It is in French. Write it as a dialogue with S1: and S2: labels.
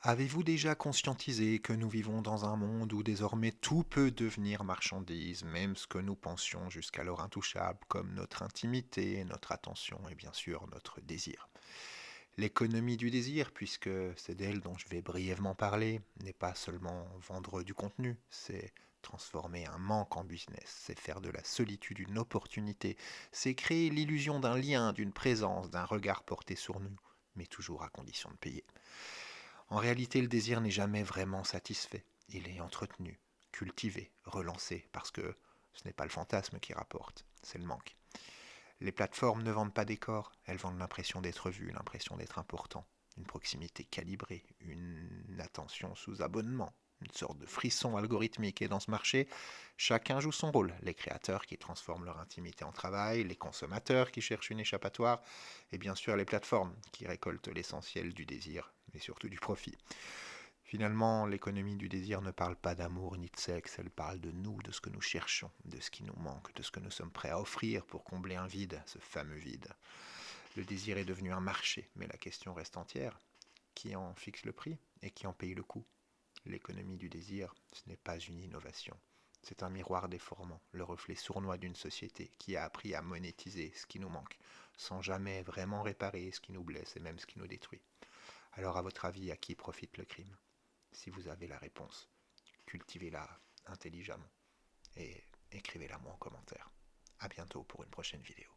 S1: Avez-vous déjà conscientisé que nous vivons dans un monde où désormais tout peut devenir marchandise, même ce que nous pensions jusqu'alors intouchable, comme notre intimité, notre attention et bien sûr notre désir? L'économie du désir, puisque c'est d'elle dont je vais brièvement parler, n'est pas seulement vendre du contenu, c'est transformer un manque en business, c'est faire de la solitude une opportunité, c'est créer l'illusion d'un lien, d'une présence, d'un regard porté sur nous, mais toujours à condition de payer. En réalité, le désir n'est jamais vraiment satisfait. Il est entretenu, cultivé, relancé, parce que ce n'est pas le fantasme qui rapporte, c'est le manque. Les plateformes ne vendent pas des corps, elles vendent l'impression d'être vu, l'impression d'être important, une proximité calibrée, une attention sous abonnement, une sorte de frisson algorithmique. Et dans ce marché, chacun joue son rôle. Les créateurs qui transforment leur intimité en travail, les consommateurs qui cherchent une échappatoire, et bien sûr les plateformes qui récoltent l'essentiel du désir, mais surtout du profit. Finalement, l'économie du désir ne parle pas d'amour ni de sexe, elle parle de nous, de ce que nous cherchons, de ce qui nous manque, de ce que nous sommes prêts à offrir pour combler un vide, ce fameux vide. Le désir est devenu un marché, mais la question reste entière. Qui en fixe le prix et qui en paye le coût? L'économie du désir, ce n'est pas une innovation. C'est un miroir déformant, le reflet sournois d'une société qui a appris à monétiser ce qui nous manque, sans jamais vraiment réparer ce qui nous blesse et même ce qui nous détruit. Alors à votre avis, à qui profite le crime? Si vous avez la réponse, cultivez-la intelligemment et écrivez-la moi en commentaire. A bientôt pour une prochaine vidéo.